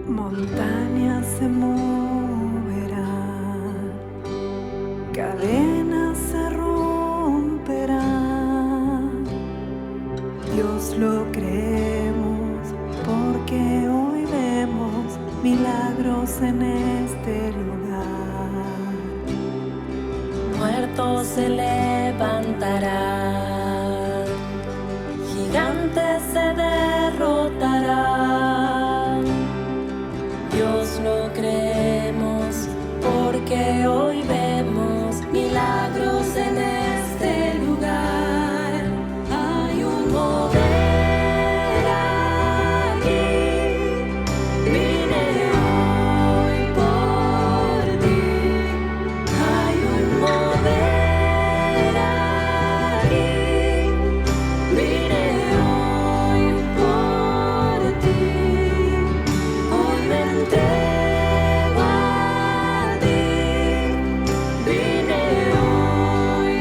Montañas se moverán, cadenas se romperán. Dios lo creemos porque hoy vemos milagros en este lugar. Muertos se levantarán, gigantes se derrotarán. Dios lo creemos porque hoy vemos milagros en este lugar. Hay un mover aquí, vine hoy por ti. Hay un mover aquí, vine hoy por ti. Hoy me entrego a ti, vine hoy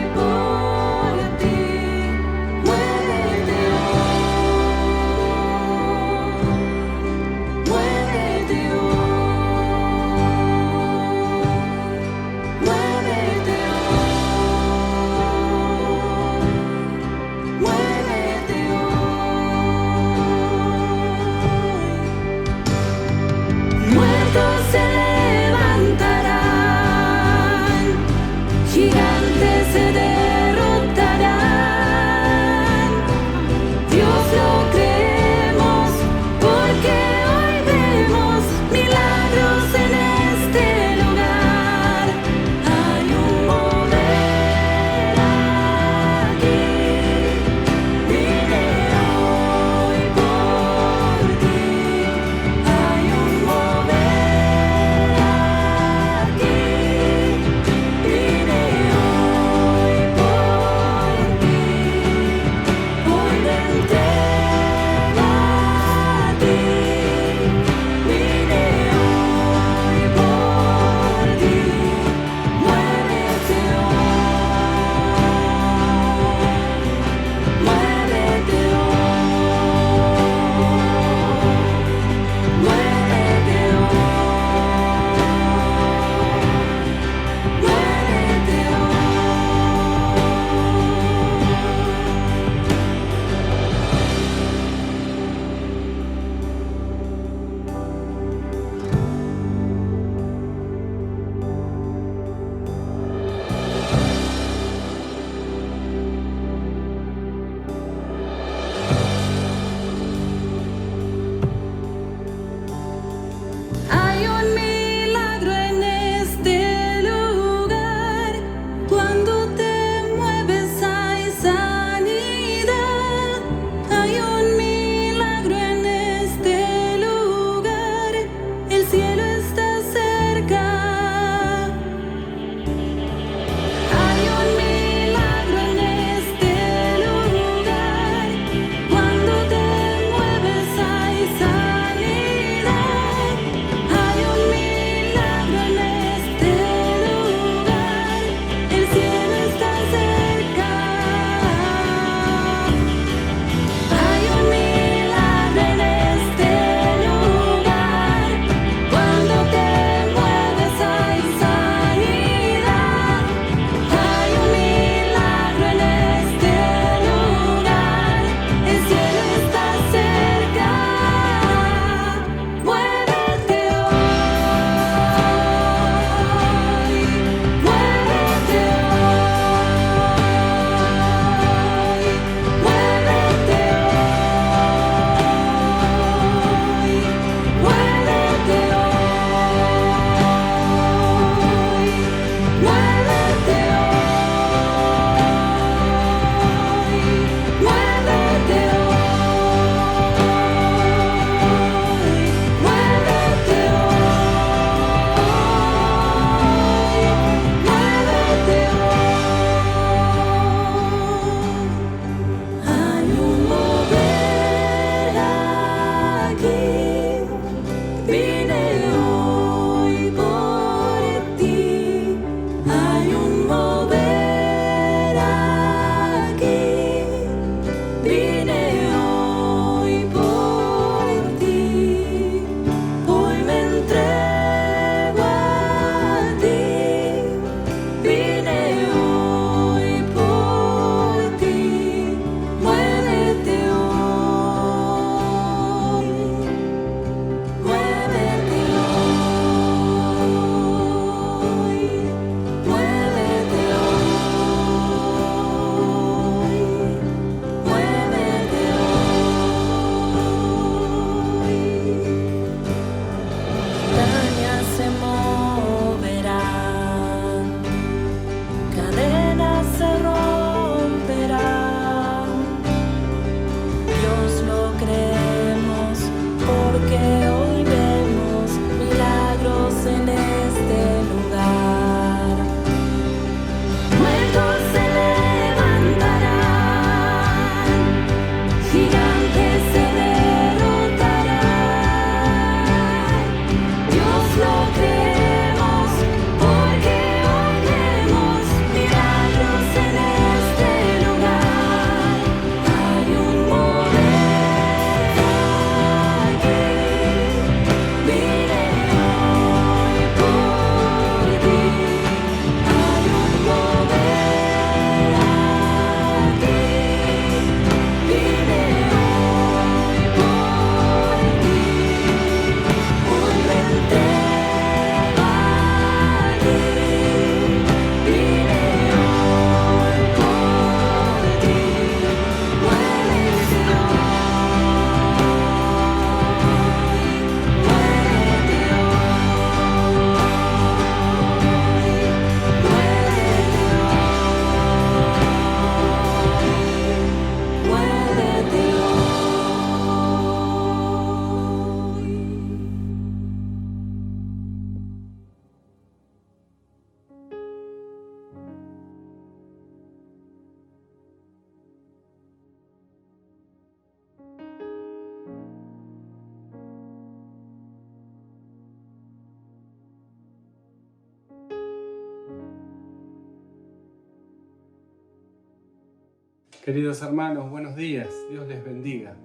Queridos hermanos, buenos días, Dios les bendiga.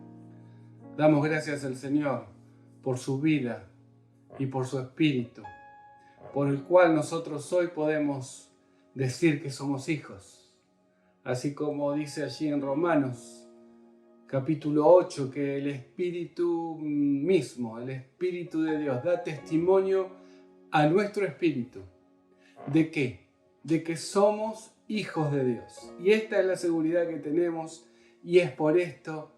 Damos gracias al Señor por su vida y por su Espíritu, por el cual nosotros hoy podemos decir que somos hijos. Así como dice allí en Romanos, capítulo 8, que el Espíritu mismo, el Espíritu de Dios, da testimonio a nuestro espíritu. ¿De qué? De que somos hijos de Dios. Y esta es la seguridad que tenemos, y es por esto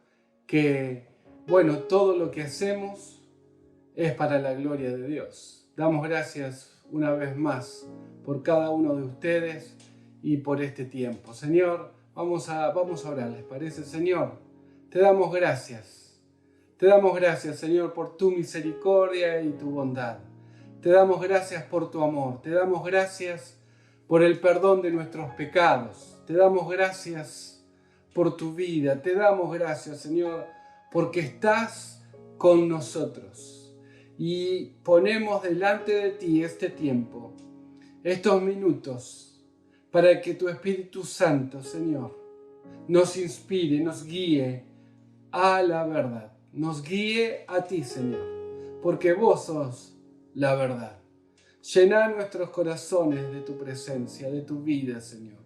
que, todo lo que hacemos es para la gloria de Dios. Damos gracias una vez más por cada uno de ustedes y por este tiempo. Señor, vamos a orar, ¿les parece? Señor, te damos gracias. Te damos gracias, Señor, por tu misericordia y tu bondad. Te damos gracias por tu amor. Te damos gracias por el perdón de nuestros pecados. Te damos gracias por tu vida. Te damos gracias, Señor, porque estás con nosotros. Y ponemos delante de ti este tiempo, estos minutos, para que tu Espíritu Santo, Señor, nos inspire, nos guíe a la verdad. Nos guíe a ti, Señor, porque vos sos la verdad. Llena nuestros corazones de tu presencia, de tu vida, Señor.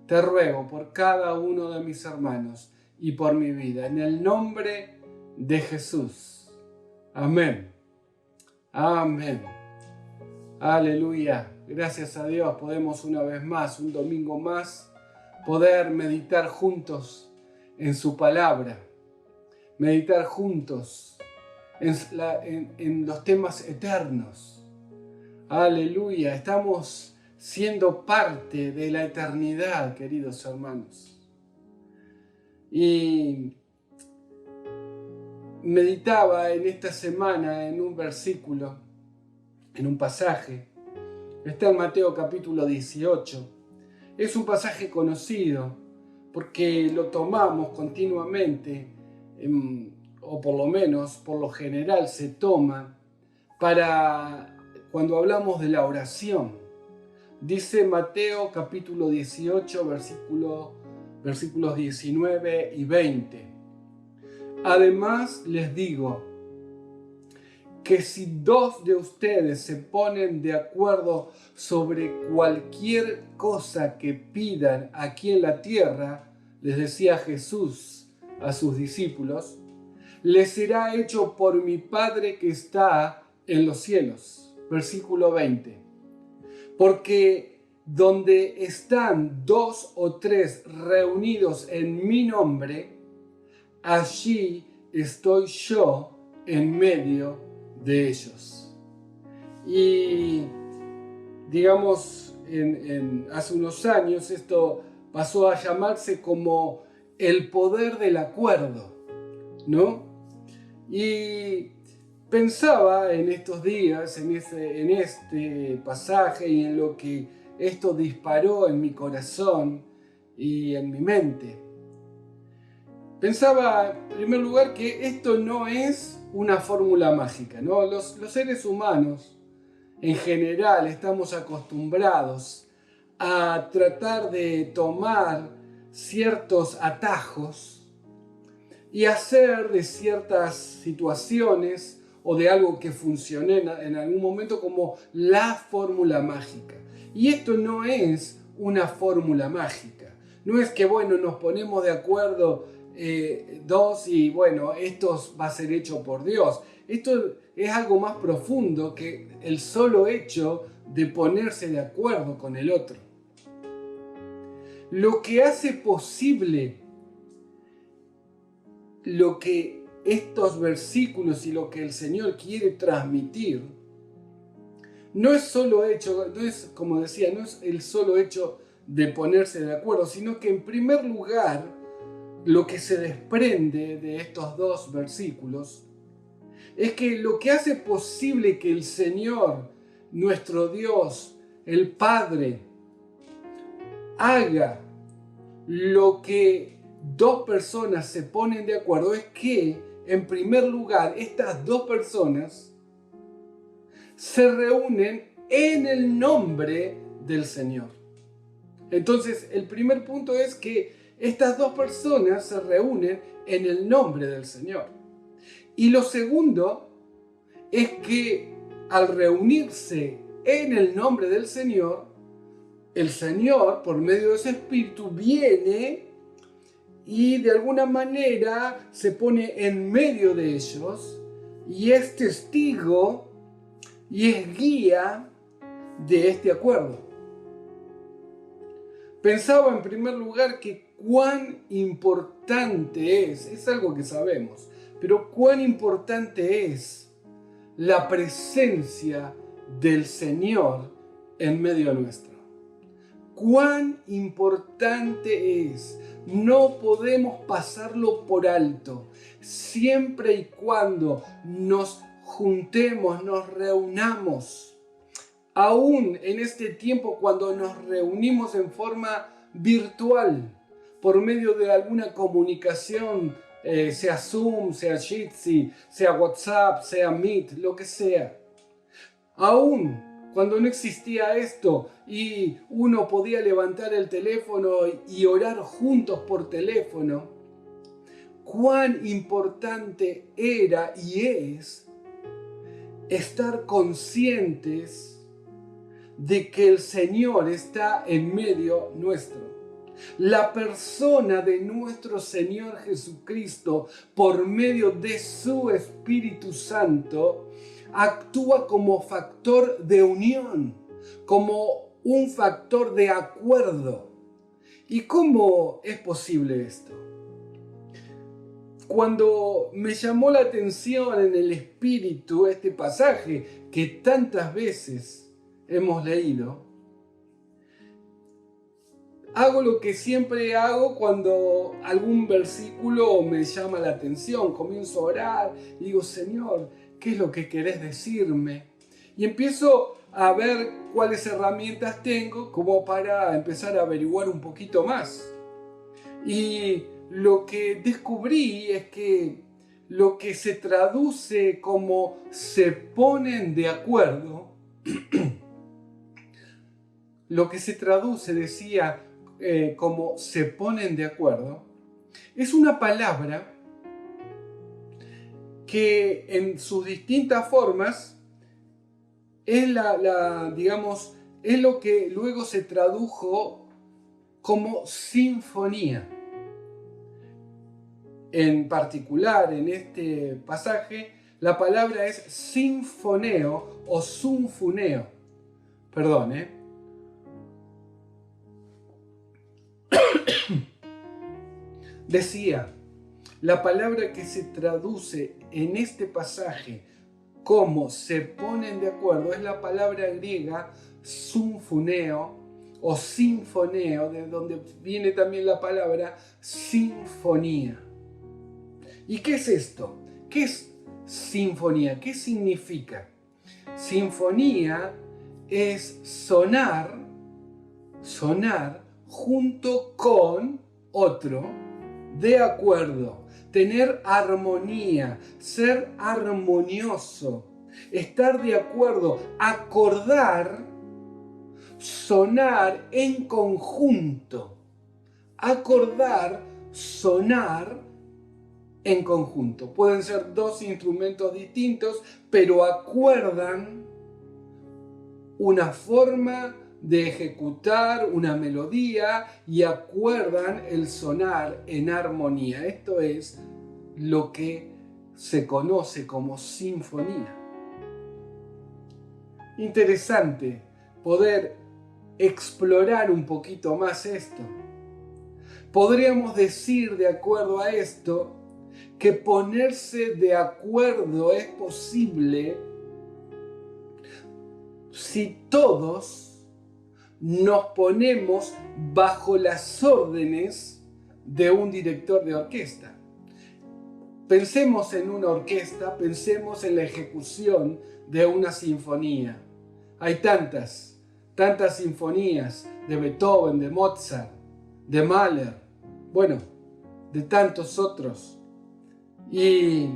Te ruego por cada uno de mis hermanos y por mi vida, en el nombre de Jesús. Amén. Amén. Aleluya. Gracias a Dios podemos una vez más, un domingo más, poder meditar juntos en su palabra. Meditar juntos en los temas eternos. Aleluya, estamos siendo parte de la eternidad, queridos hermanos. Y meditaba en esta semana en un versículo, en un pasaje. Está en Mateo capítulo 18. Es un pasaje conocido porque lo tomamos continuamente, o por lo menos, por lo general se toma para cuando hablamos de la oración. Dice Mateo capítulo 18, versículos 19 y 20. Además les digo que si 2 de ustedes se ponen de acuerdo sobre cualquier cosa que pidan aquí en la tierra, les decía Jesús a sus discípulos, les será hecho por mi Padre que está en los cielos. Versículo 20. Porque donde están 2 o 3 reunidos en mi nombre, allí estoy yo en medio de ellos. Y digamos, hace unos años esto pasó a llamarse como el poder del acuerdo, ¿no? Y pensaba en estos días, en este pasaje y en lo que esto disparó en mi corazón y en mi mente. Pensaba, en primer lugar, que esto no es una fórmula mágica, ¿no? Los seres humanos, en general, estamos acostumbrados a tratar de tomar ciertos atajos y hacer de ciertas situaciones o de algo que funcione en algún momento como la fórmula mágica. Y esto no es una fórmula mágica. No es que, nos ponemos de acuerdo 2 y, esto va a ser hecho por Dios. Esto es algo más profundo que el solo hecho de ponerse de acuerdo con el otro. Lo que hace posible lo que estos versículos y lo que el Señor quiere transmitir no es solo hecho, no es, como decía, no es el solo hecho de ponerse de acuerdo, sino que en primer lugar lo que se desprende de estos 2 versículos es que lo que hace posible que el Señor, nuestro Dios, el Padre, haga lo que 2 personas se ponen de acuerdo es que, en primer lugar, estas 2 personas se reúnen en el nombre del Señor. Entonces, el primer punto es que estas dos personas se reúnen en el nombre del Señor. Y lo segundo es que al reunirse en el nombre del Señor, el Señor, por medio de ese Espíritu, viene y de alguna manera se pone en medio de ellos y es testigo y es guía de este acuerdo. Pensaba en primer lugar que cuán importante es algo que sabemos, pero cuán importante es la presencia del Señor en medio nuestro. Cuán importante es. No podemos pasarlo por alto. Siempre y cuando nos juntemos, nos reunamos. Aún en este tiempo cuando nos reunimos en forma virtual, por medio de alguna comunicación, sea Zoom, sea Jitsi, sea WhatsApp, sea Meet, lo que sea. Aún cuando no existía esto y uno podía levantar el teléfono y orar juntos por teléfono, cuán importante era y es estar conscientes de que el Señor está en medio nuestro. La persona de nuestro Señor Jesucristo, por medio de su Espíritu Santo, actúa como factor de unión, como un factor de acuerdo. ¿Y cómo es posible esto? Cuando me llamó la atención en el Espíritu este pasaje que tantas veces hemos leído, hago lo que siempre hago cuando algún versículo me llama la atención. Comienzo a orar y digo, Señor, ¿qué es lo que querés decirme? Y empiezo a ver cuáles herramientas tengo como para empezar a averiguar un poquito más. Y lo que descubrí es que lo que se traduce como se ponen de acuerdo, lo que se traduce, decía, como se ponen de acuerdo, es una palabra que en sus distintas formas es digamos, es lo que luego se tradujo como sinfonía. En particular, en este pasaje, la palabra es sinfoneo o sunfuneo. Perdón, Decía, la palabra que se traduce en este pasaje como se ponen de acuerdo es la palabra griega sunfuneo o sinfoneo, de donde viene también la palabra sinfonía. ¿Y qué es esto? ¿Qué es sinfonía? ¿Qué significa? Sinfonía es sonar junto con otro, de acuerdo, tener armonía, ser armonioso, estar de acuerdo, acordar, sonar en conjunto. Acordar, sonar en conjunto. Pueden ser dos instrumentos distintos, pero acuerdan una forma de ejecutar una melodía y acuerdan el sonar en armonía. Esto es lo que se conoce como sinfonía. Interesante poder explorar un poquito más esto. Podríamos decir, de acuerdo a esto, que ponerse de acuerdo es posible si todos nos ponemos bajo las órdenes de un director de orquesta. Pensemos en una orquesta, pensemos en la ejecución de una sinfonía. Hay tantas sinfonías de Beethoven, de Mozart, de Mahler, bueno, de tantos otros. Y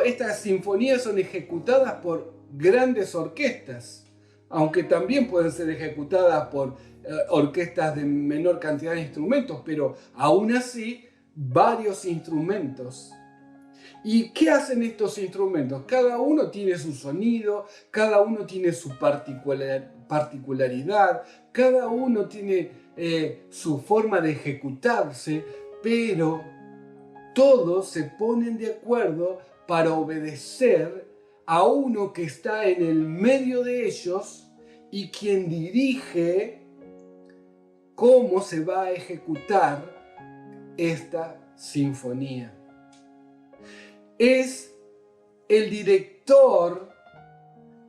estas sinfonías son ejecutadas por grandes orquestas, aunque también pueden ser ejecutadas por orquestas de menor cantidad de instrumentos, pero aún así varios instrumentos. ¿Y qué hacen estos instrumentos? Cada uno tiene su sonido, cada uno tiene su particularidad, cada uno tiene su forma de ejecutarse, pero todos se ponen de acuerdo para obedecer a uno que está en el medio de ellos y quien dirige cómo se va a ejecutar esta sinfonía. Es el director,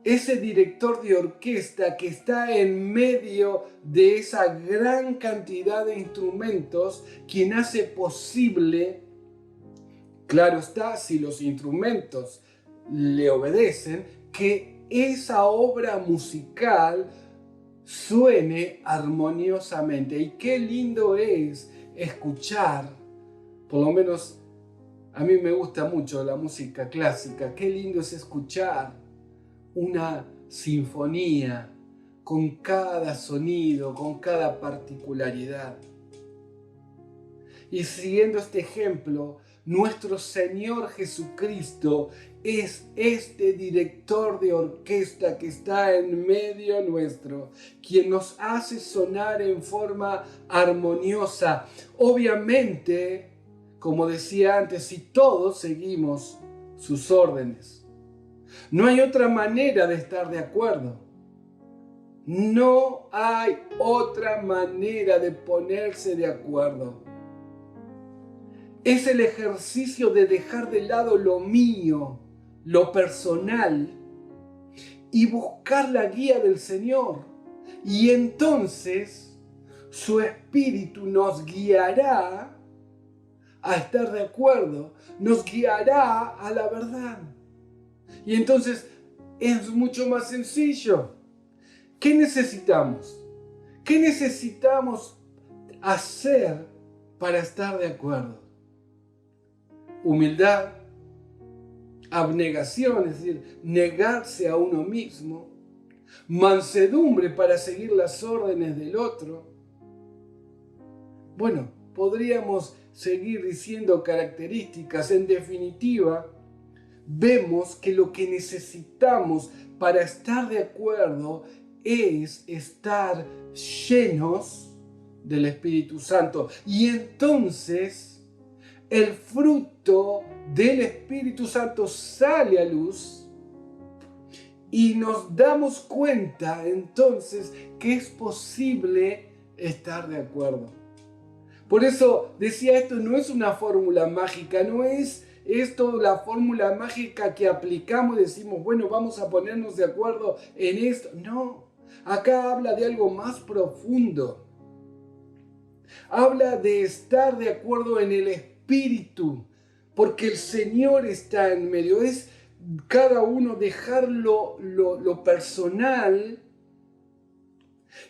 ese director de orquesta que está en medio de esa gran cantidad de instrumentos, quien hace posible, claro está, si los instrumentos le obedecen, que esa obra musical suene armoniosamente. Y qué lindo es escuchar, por lo menos a mí me gusta mucho la música clásica, qué lindo es escuchar una sinfonía con cada sonido, con cada particularidad. Y siguiendo este ejemplo, nuestro Señor Jesucristo es este director de orquesta que está en medio nuestro, quien nos hace sonar en forma armoniosa. Obviamente, como decía antes, si todos seguimos sus órdenes. No hay otra manera de estar de acuerdo. No hay otra manera de ponerse de acuerdo. Es el ejercicio de dejar de lado lo mío, lo personal, y buscar la guía del Señor. Y entonces su Espíritu nos guiará a estar de acuerdo, nos guiará a la verdad. Y entonces es mucho más sencillo. ¿Qué necesitamos? ¿Qué necesitamos hacer para estar de acuerdo? Humildad, abnegación, es decir, negarse a uno mismo, mansedumbre para seguir las órdenes del otro. Bueno, podríamos seguir diciendo características. En definitiva, vemos que lo que necesitamos para estar de acuerdo es estar llenos del Espíritu Santo. Y entonces el fruto del Espíritu Santo sale a luz y nos damos cuenta entonces que es posible estar de acuerdo. Por eso decía, esto no es una fórmula mágica, no es esto la fórmula mágica que aplicamos y decimos, bueno, vamos a ponernos de acuerdo en esto. No, acá habla de algo más profundo. Habla de estar de acuerdo en el Espíritu, porque el Señor está en medio. Es cada uno dejar lo personal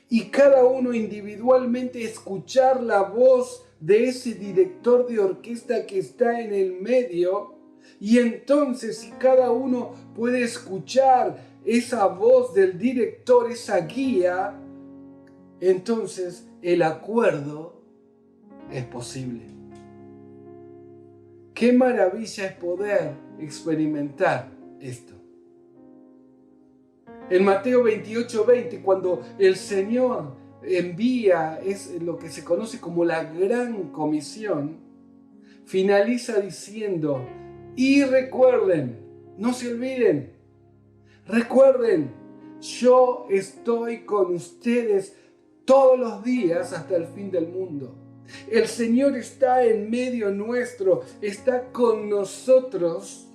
y cada uno individualmente escuchar la voz de ese director de orquesta que está en el medio. Y entonces, si cada uno puede escuchar esa voz del director, esa guía, entonces el acuerdo es posible. Qué maravilla es poder experimentar esto. En Mateo 28:20, cuando el Señor envía, es lo que se conoce como la Gran Comisión, finaliza diciendo, y recuerden, no se olviden, recuerden, yo estoy con ustedes todos los días hasta el fin del mundo. El Señor está en medio nuestro, está con nosotros,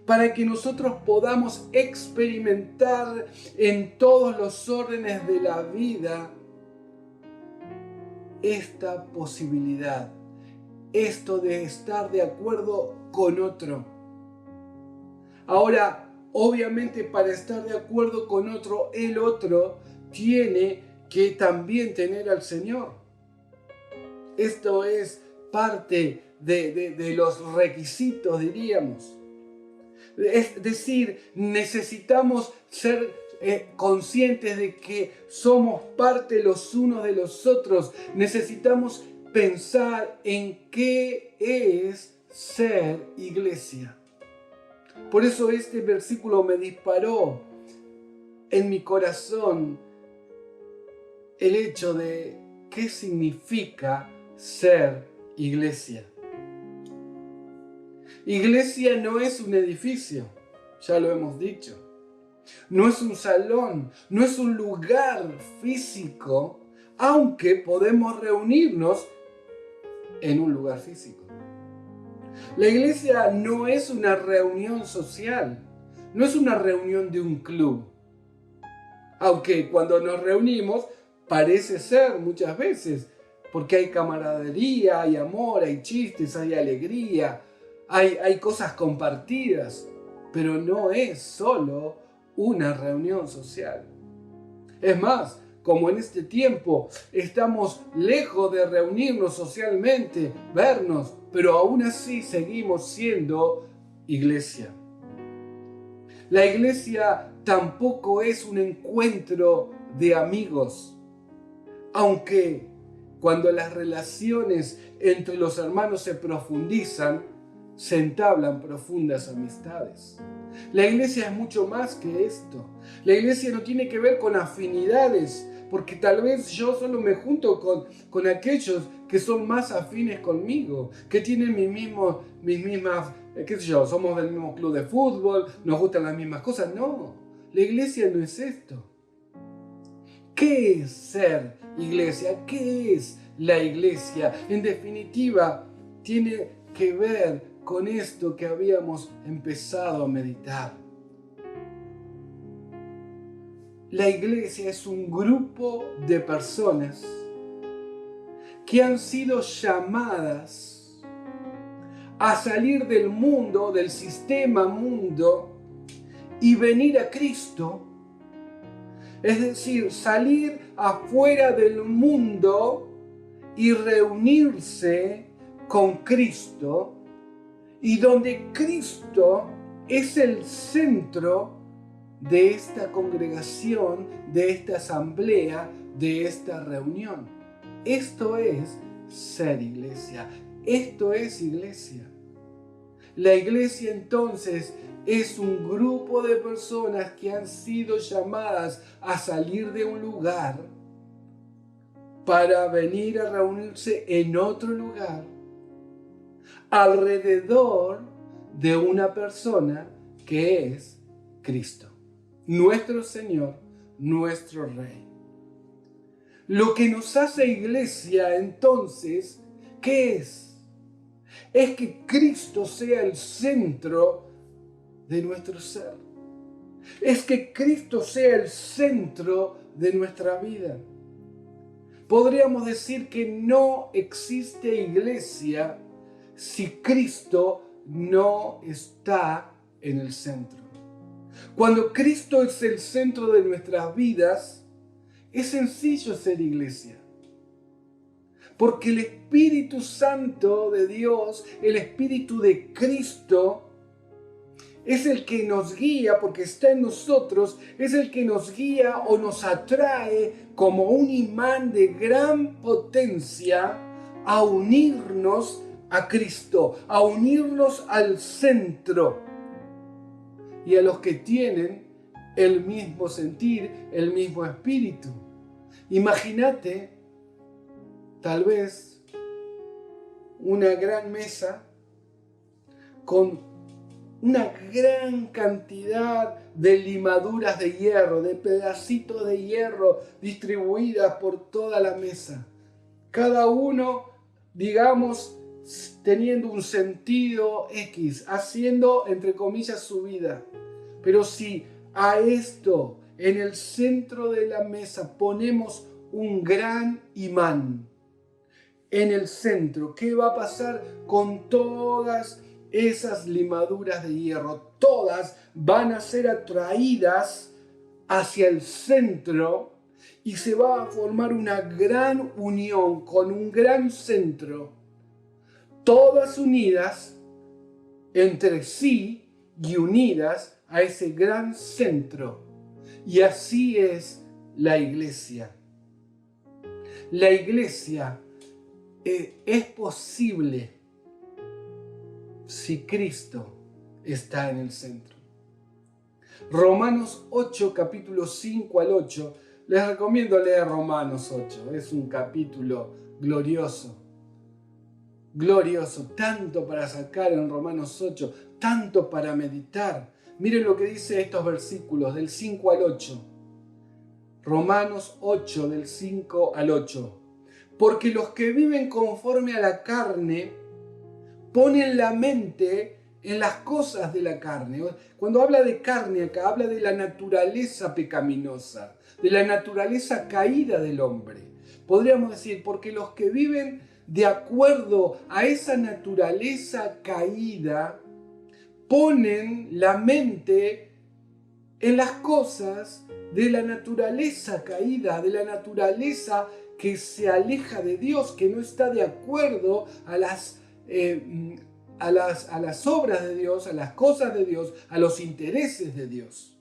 para que nosotros podamos experimentar en todos los órdenes de la vida esta posibilidad, esto de estar de acuerdo con otro. Ahora, obviamente para estar de acuerdo con otro, el otro tiene que también tener al Señor. Esto es parte de los requisitos, diríamos. Es decir, necesitamos ser conscientes de que somos parte los unos de los otros, necesitamos pensar en qué es ser iglesia. Por eso este versículo me disparó en mi corazón el hecho de qué significa ser iglesia. Iglesia no es un edificio, ya lo hemos dicho. No es un salón, no es un lugar físico, aunque podemos reunirnos en un lugar físico. La iglesia no es una reunión social, no es una reunión de un club. Aunque cuando nos reunimos parece ser muchas veces, porque hay camaradería, hay amor, hay chistes, hay alegría, hay cosas compartidas, pero no es solo una reunión social. Es más, como en este tiempo estamos lejos de reunirnos socialmente, vernos, pero aún así seguimos siendo iglesia. La iglesia tampoco es un encuentro de amigos, aunque cuando las relaciones entre los hermanos se profundizan, se entablan profundas amistades. La iglesia es mucho más que esto. La iglesia no tiene que ver con afinidades, porque tal vez yo solo me junto con aquellos que son más afines conmigo, que tienen mis mismas, qué sé yo, somos del mismo club de fútbol, nos gustan las mismas cosas. No, la iglesia no es esto. ¿Qué es ser iglesia? ¿Qué es la iglesia? En definitiva, tiene que ver con esto que habíamos empezado a meditar. La iglesia es un grupo de personas que han sido llamadas a salir del mundo, del sistema mundo, y venir a Cristo. Es decir, salir afuera del mundo y reunirse con Cristo, y donde Cristo es el centro de esta congregación, de esta asamblea, de esta reunión. Esto es ser iglesia. Esto es iglesia. La iglesia entonces es un grupo de personas que han sido llamadas a salir de un lugar para venir a reunirse en otro lugar alrededor de una persona que es Cristo, nuestro Señor, nuestro Rey. Lo que nos hace iglesia entonces, ¿qué es? Es que Cristo sea el centro de nuestro ser. Es que Cristo sea el centro de nuestra vida. Podríamos decir que no existe iglesia si Cristo no está en el centro. Cuando Cristo es el centro de nuestras vidas, es sencillo ser iglesia. Porque el Espíritu Santo de Dios, el Espíritu de Cristo, es el que nos guía, porque está en nosotros, es el que nos guía o nos atrae como un imán de gran potencia a unirnos a Cristo, a unirnos al centro. Y a los que tienen el mismo sentir, el mismo espíritu. Imagínate, tal vez, una gran mesa con una gran cantidad de limaduras de hierro, de pedacitos de hierro distribuidas por toda la mesa. Cada uno, digamos, teniendo un sentido X, haciendo, entre comillas, su vida. Pero si a esto, en el centro de la mesa, ponemos un gran imán, en el centro, ¿qué va a pasar con todas esas limaduras de hierro? Todas van a ser atraídas hacia el centro y se va a formar una gran unión con un gran centro, todas unidas entre sí y unidas a ese gran centro. Y así es la iglesia. La iglesia es posible si Cristo está en el centro. Romanos 8, capítulo 5 al 8. Les recomiendo leer Romanos 8. Es un capítulo glorioso. Glorioso. Tanto para sacar en Romanos 8. Tanto para meditar. Miren lo que dice estos versículos del 5 al 8. Romanos 8, del 5 al 8. Porque los que viven conforme a la carne ponen la mente en las cosas de la carne. Cuando habla de carne acá, habla de la naturaleza pecaminosa, de la naturaleza caída del hombre. Podríamos decir, porque los que viven de acuerdo a esa naturaleza caída, ponen la mente en las cosas de la naturaleza caída, de la naturaleza que se aleja de Dios, que no está de acuerdo a las obras de Dios, a las cosas de Dios, a los intereses de Dios.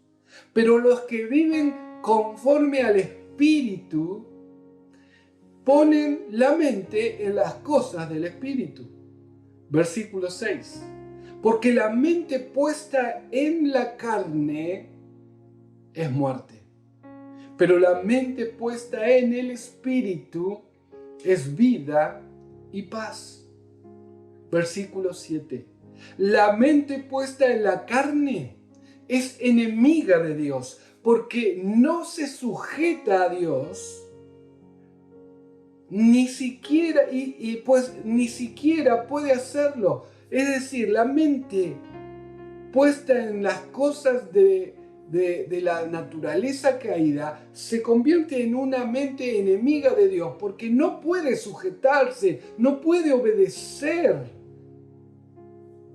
Pero los que viven conforme al Espíritu ponen la mente en las cosas del Espíritu. Versículo 6. Porque la mente puesta en la carne es muerte, pero la mente puesta en el Espíritu es vida y paz. Versículo 7. La mente puesta en la carne es enemiga de Dios, porque no se sujeta a Dios, ni siquiera, ni siquiera puede hacerlo. Es decir, la mente puesta en las cosas de la naturaleza caída se convierte en una mente enemiga de Dios, porque no puede sujetarse, no puede obedecer,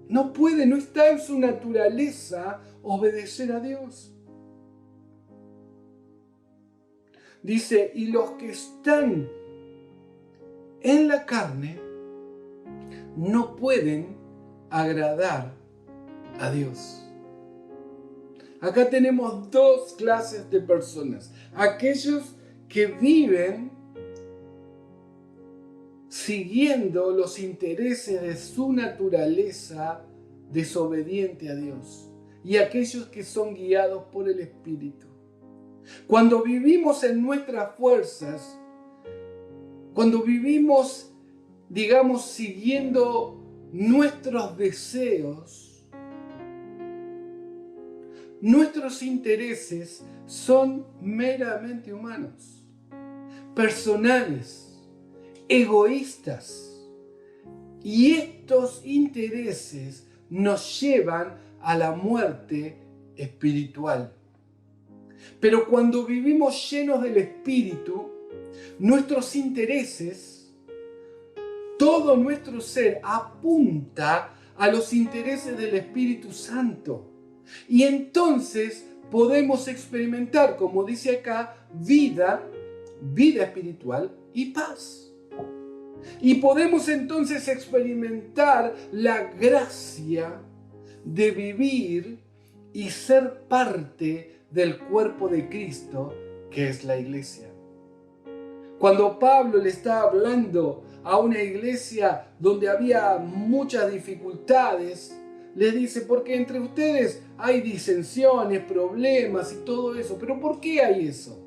no está en su naturaleza obedecer a Dios. Dice, y los que están en la carne no pueden agradar a Dios. Acá tenemos dos clases de personas. Aquellos que viven siguiendo los intereses de su naturaleza desobediente a Dios. Y aquellos que son guiados por el Espíritu. Cuando vivimos en nuestras fuerzas, cuando vivimos, digamos, siguiendo nuestros deseos, nuestros intereses son meramente humanos, personales, egoístas. Y estos intereses nos llevan a la muerte espiritual. Pero cuando vivimos llenos del Espíritu, nuestros intereses, todo nuestro ser apunta a los intereses del Espíritu Santo. Y entonces podemos experimentar, como dice acá, vida espiritual y paz. Y podemos entonces experimentar la gracia de vivir y ser parte del cuerpo de Cristo, que es la iglesia. Cuando Pablo le está hablando a una iglesia donde había muchas dificultades, les dice, porque entre ustedes hay disensiones, problemas y todo eso. ¿Pero por qué hay eso?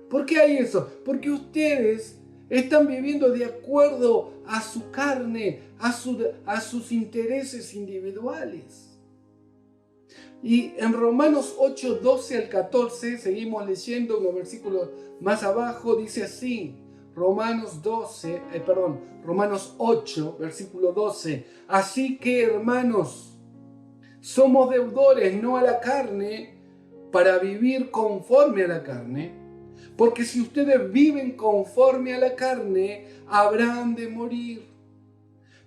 ¿Por qué hay eso? Porque ustedes están viviendo de acuerdo a su carne, a sus intereses individuales. Y en Romanos 8, 12 al 14, seguimos leyendo unos versículos más abajo, dice así, Romanos 8, versículo 12. Así que, hermanos, somos deudores no a la carne para vivir conforme a la carne, porque si ustedes viven conforme a la carne, habrán de morir.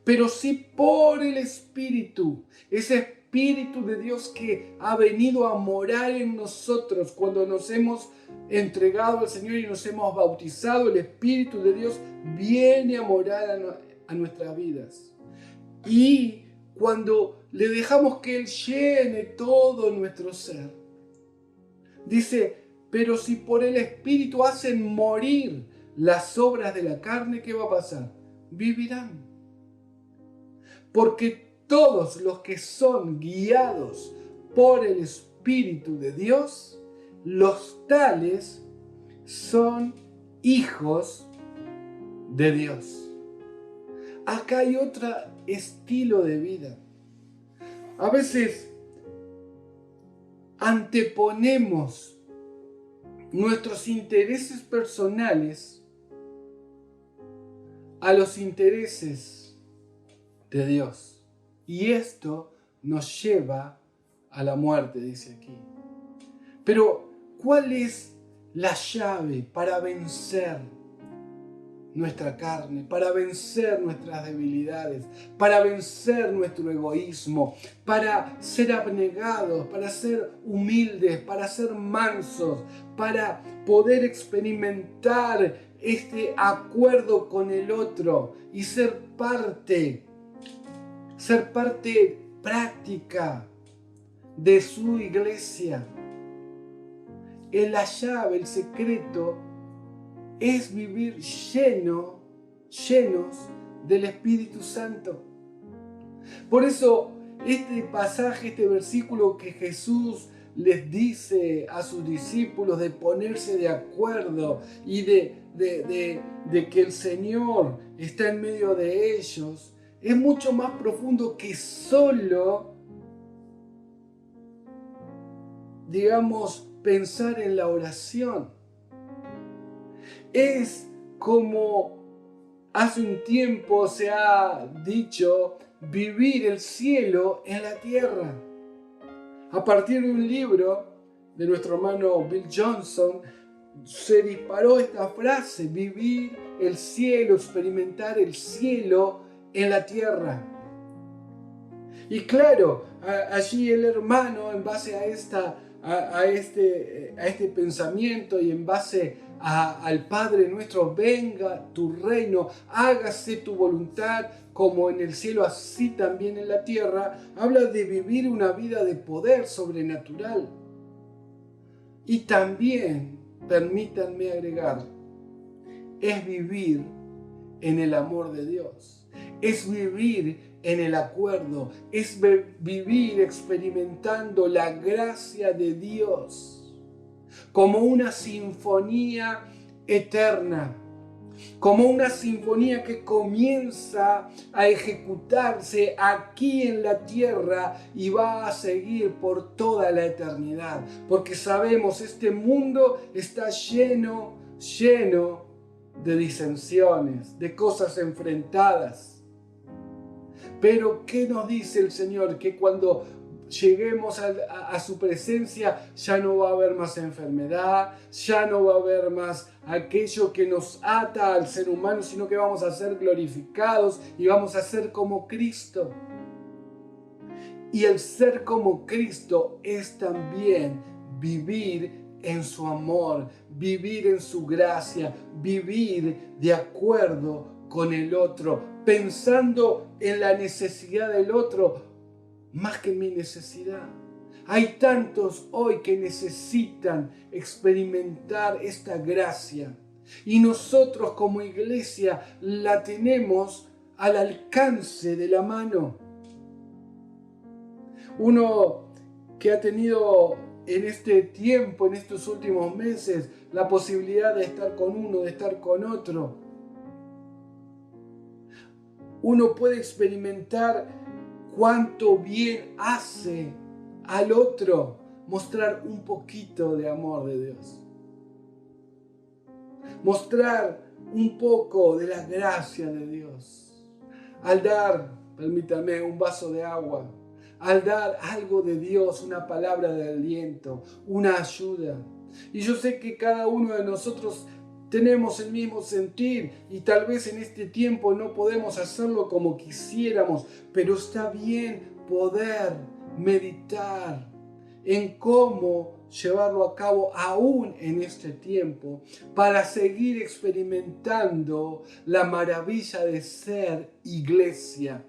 Pero si por el Espíritu, ese Espíritu de Dios que ha venido a morar en nosotros cuando nos hemos entregado al Señor y nos hemos bautizado, el Espíritu de Dios viene a morar a nuestras vidas. Y cuando le dejamos que Él llene todo nuestro ser, Dice, pero si por el Espíritu hacen morir las obras de la carne, ¿qué va a pasar? Vivirán. Porque todos los que son guiados por el Espíritu de Dios, los tales son hijos de Dios. Acá hay otro estilo de vida. A veces anteponemos nuestros intereses personales a los intereses de Dios. Y esto nos lleva a la muerte, dice aquí. Pero, ¿cuál es la llave para vencer nuestra carne, para vencer nuestras debilidades, para vencer nuestro egoísmo, para ser abnegados, para ser humildes, para ser mansos, para poder experimentar este acuerdo con el otro y ser parte práctica de su iglesia? La llave, el secreto es vivir llenos del Espíritu Santo. Por eso este pasaje, este versículo que Jesús les dice a sus discípulos de ponerse de acuerdo y de que el Señor está en medio de ellos, es mucho más profundo que solo, pensar en la oración. Es como hace un tiempo se ha dicho, vivir el cielo en la tierra. A partir de un libro de nuestro hermano Bill Johnson, se disparó esta frase, vivir el cielo, experimentar el cielo en la tierra. Y claro, allí el hermano, en base a este pensamiento y en base al Padre nuestro, venga tu reino, hágase tu voluntad como en el cielo, así también en la tierra, habla de vivir una vida de poder sobrenatural. Y también, permítanme agregar, es vivir en el amor de Dios, es vivir en el acuerdo, es vivir experimentando la gracia de Dios como una sinfonía eterna, como una sinfonía que comienza a ejecutarse aquí en la tierra y va a seguir por toda la eternidad, porque sabemos este mundo está lleno de disensiones, de cosas enfrentadas. Pero ¿qué nos dice el Señor? Que cuando lleguemos a su presencia ya no va a haber más enfermedad, ya no va a haber más aquello que nos ata al ser humano, sino que vamos a ser glorificados y vamos a ser como Cristo. Y el ser como Cristo es también vivir en su amor, vivir en su gracia, vivir de acuerdo con el otro, pensando en la necesidad del otro más que mi necesidad. Hay tantos hoy que necesitan experimentar esta gracia y nosotros como iglesia la tenemos al alcance de la mano. Uno que ha tenido en este tiempo, en estos últimos meses, la posibilidad de estar con uno, de estar con otro, uno puede experimentar cuánto bien hace al otro mostrar un poquito de amor de Dios. Mostrar un poco de la gracia de Dios. Al dar, permítame, un vaso de agua. Al dar algo de Dios, una palabra de aliento, una ayuda. Y yo sé que cada uno de nosotros tenemos el mismo sentir y tal vez en este tiempo no podemos hacerlo como quisiéramos, pero está bien poder meditar en cómo llevarlo a cabo aún en este tiempo para seguir experimentando la maravilla de ser iglesia,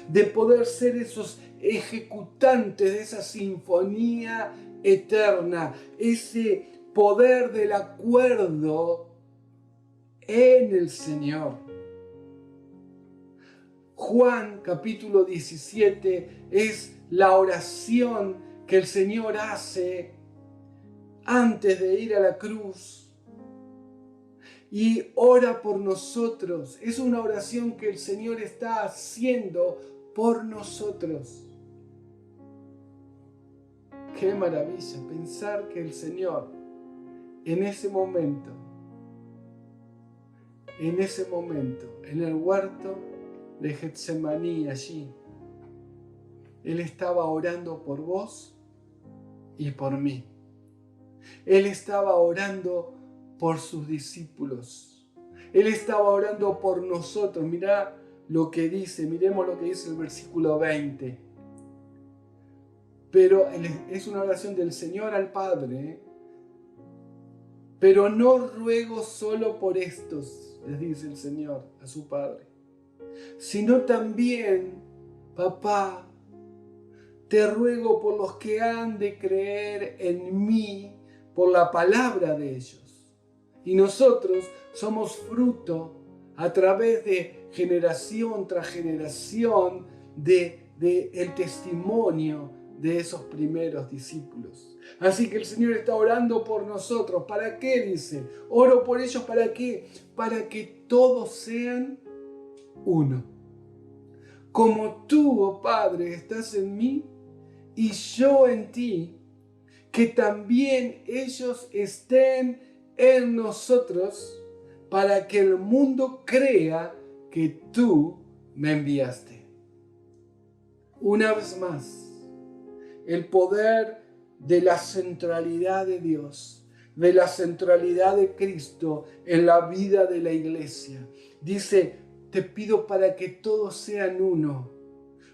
de poder ser esos ejecutantes de esa sinfonía eterna, ese poder del acuerdo en el Señor. Juan capítulo 17 es la oración que el Señor hace antes de ir a la cruz y ora por nosotros. Es una oración que el Señor está haciendo por nosotros. Qué maravilla pensar que el Señor en ese momento, en el huerto de Getsemaní allí, Él estaba orando por vos y por mí. Él estaba orando por sus discípulos. Él estaba orando por nosotros. Miremos lo que dice el versículo 20. Pero es una oración del Señor al Padre. Pero no ruego solo por estos, les dice el Señor a su Padre, sino también, Papá, te ruego por los que han de creer en mí por la palabra de ellos. Y nosotros somos fruto a través de generación tras generación el testimonio de esos primeros discípulos. Así que el Señor está orando por nosotros. ¿Para qué? Dice. Oro por ellos. ¿Para qué? Para que todos sean uno. Como tú, oh Padre, estás en mí y yo en ti, que también ellos estén en nosotros, para que el mundo crea que tú me enviaste. Una vez más, el poder de la centralidad de Dios, de la centralidad de Cristo en la vida de la iglesia. Dice, te pido para que todos sean uno.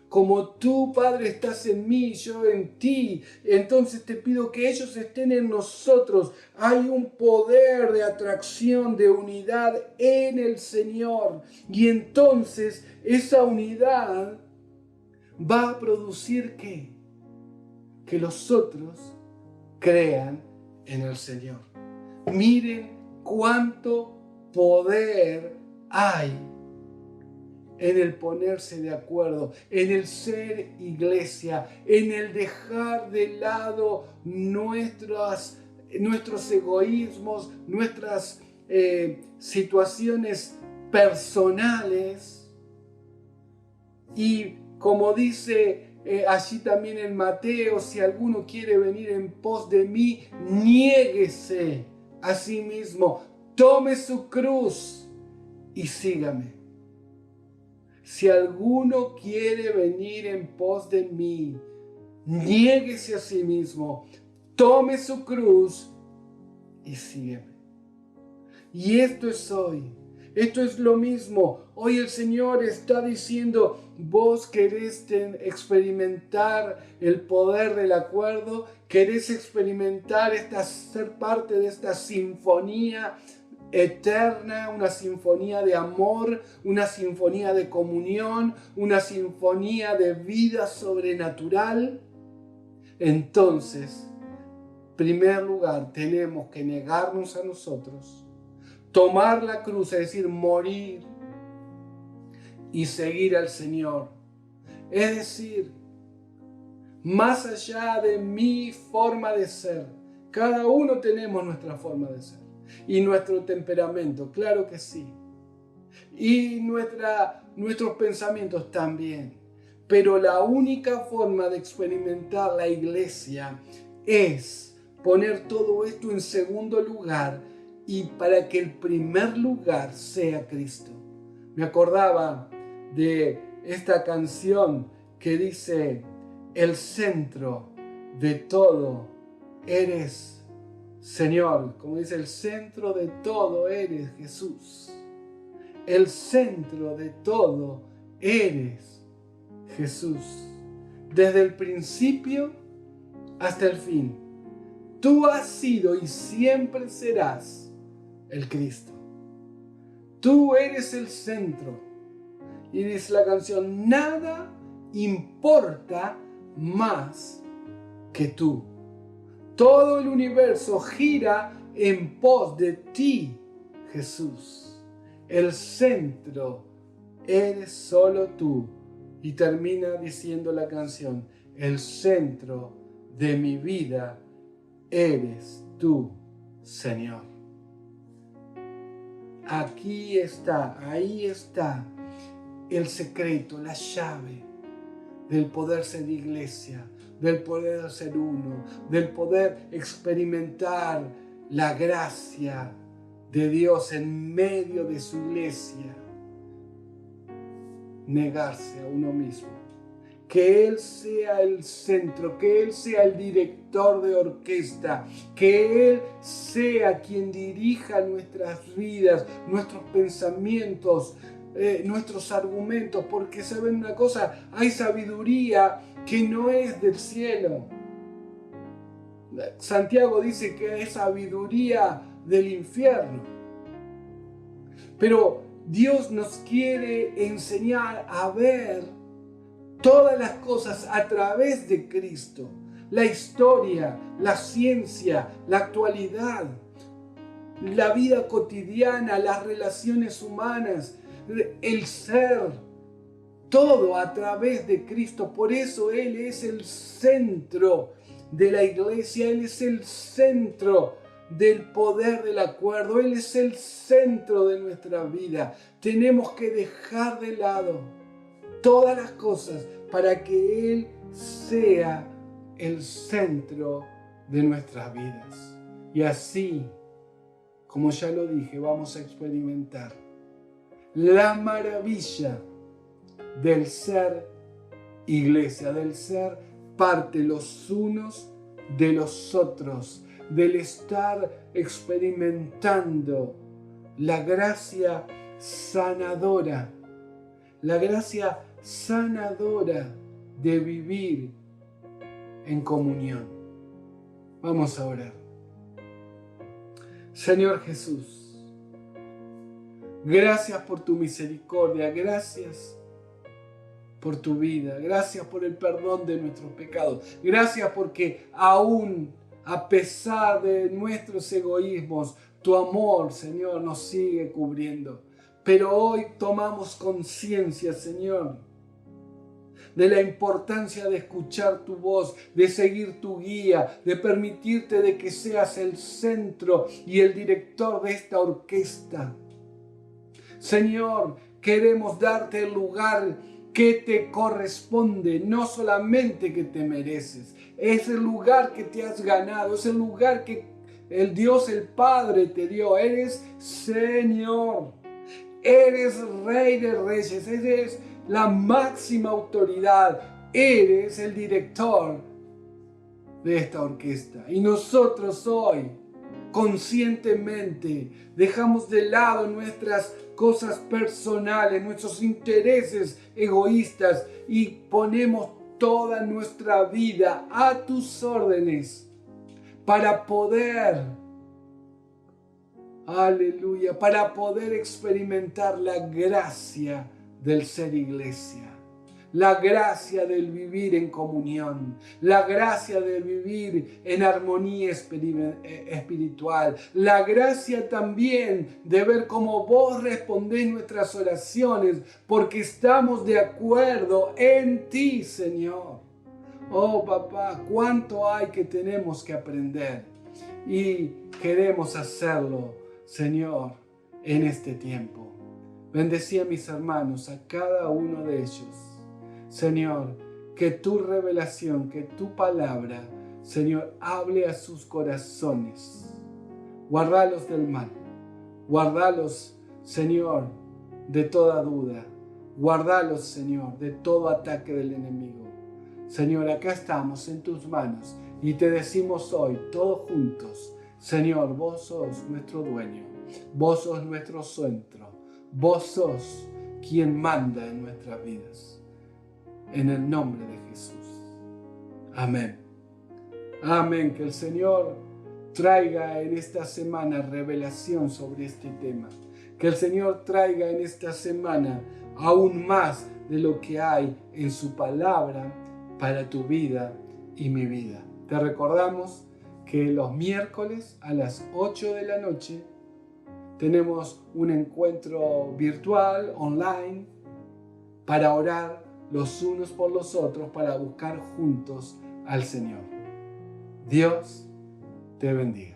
Como tú, Padre, estás en mí y yo en ti, entonces te pido que ellos estén en nosotros. Hay un poder de atracción, de unidad en el Señor. Y entonces esa unidad va a producir ¿qué? Que los otros crean en el Señor. Miren cuánto poder hay en el ponerse de acuerdo, en el ser iglesia, en el dejar de lado nuestros egoísmos, nuestras situaciones personales. Y como dice allí también en Mateo, si alguno quiere venir en pos de mí, niéguese a sí mismo, tome su cruz y sígame. Si alguno quiere venir en pos de mí, niéguese a sí mismo, tome su cruz y sígueme. Y esto es hoy. Esto es lo mismo. Hoy el Señor está diciendo, vos querés experimentar el poder del acuerdo, querés experimentar ser parte de esta sinfonía eterna, una sinfonía de amor, una sinfonía de comunión, una sinfonía de vida sobrenatural. Entonces, en primer lugar, tenemos que negarnos a nosotros, tomar la cruz, es decir, morir y seguir al Señor. Es decir, más allá de mi forma de ser, cada uno tenemos nuestra forma de ser y nuestro temperamento, claro que sí, y nuestros pensamientos también. Pero la única forma de experimentar la iglesia es poner todo esto en segundo lugar y para que el primer lugar sea Cristo. Me acordaba de esta canción que dice, el centro de todo eres Señor, como dice, el centro de todo eres Jesús. El centro de todo eres Jesús. Desde el principio hasta el fin. Tú has sido y siempre serás el Cristo. Tú eres el centro. Y dice la canción, nada importa más que tú. Todo el universo gira en pos de ti, Jesús. El centro eres solo tú. Y termina diciendo la canción, el centro de mi vida eres tú, Señor. Aquí está, ahí está el secreto, la llave del poder ser iglesia, del poder ser uno, del poder experimentar la gracia de Dios en medio de su iglesia. Negarse a uno mismo, que Él sea el centro, que Él sea el director de orquesta, que Él sea quien dirija nuestras vidas, nuestros pensamientos, nuestros argumentos, porque saben una cosa, hay sabiduría que no es del cielo. Santiago dice que es sabiduría del infierno, pero Dios nos quiere enseñar a ver todas las cosas a través de Cristo. La historia, la ciencia, la actualidad, la vida cotidiana, las relaciones humanas, el ser, todo a través de Cristo. Por eso Él es el centro de la iglesia, Él es el centro del poder del acuerdo, Él es el centro de nuestra vida. Tenemos que dejar de lado todas las cosas para que Él sea el centro de nuestras vidas. Y así, como ya lo dije, vamos a experimentar la maravilla del ser iglesia, del ser parte los unos de los otros, del estar experimentando la gracia sanadora de vivir en comunión. Vamos a orar. Señor Jesús, gracias por tu misericordia, gracias por tu vida, gracias por el perdón de nuestros pecados, gracias porque aún a pesar de nuestros egoísmos, tu amor, Señor, nos sigue cubriendo. Pero hoy tomamos conciencia, Señor, de la importancia de escuchar tu voz, de seguir tu guía, de permitirte de que seas el centro y el director de esta orquesta. Señor, queremos darte el lugar que te corresponde, no solamente que te mereces. Es el lugar que te has ganado, es el lugar que el Dios, el Padre te dio. Eres Señor, eres Rey de Reyes, eres la máxima autoridad, eres el director de esta orquesta. Y nosotros hoy, conscientemente, dejamos de lado nuestras cosas personales, nuestros intereses egoístas y ponemos toda nuestra vida a tus órdenes para poder, aleluya, para poder experimentar la gracia del ser iglesia, la gracia del vivir en comunión, la gracia de vivir en armonía espiritual, la gracia también de ver cómo vos respondés nuestras oraciones, porque estamos de acuerdo en ti, Señor. Oh, papá, cuánto hay que tenemos que aprender y queremos hacerlo, Señor, en este tiempo. Bendecí a mis hermanos, a cada uno de ellos. Señor, que tu revelación, que tu palabra, Señor, hable a sus corazones. Guardalos del mal. Guardalos, Señor, de toda duda. Guardalos, Señor, de todo ataque del enemigo. Señor, acá estamos en tus manos y te decimos hoy, todos juntos, Señor, vos sos nuestro dueño. Vos sos nuestro centro. Vos sos quien manda en nuestras vidas. En el nombre de Jesús. Amén. Amén. Que el Señor traiga en esta semana revelación sobre este tema. Que el Señor traiga en esta semana aún más de lo que hay en su palabra para tu vida y mi vida. Te recordamos que los miércoles a las 8 de la noche tenemos un encuentro virtual, online, para orar los unos por los otros, para buscar juntos al Señor. Dios te bendiga.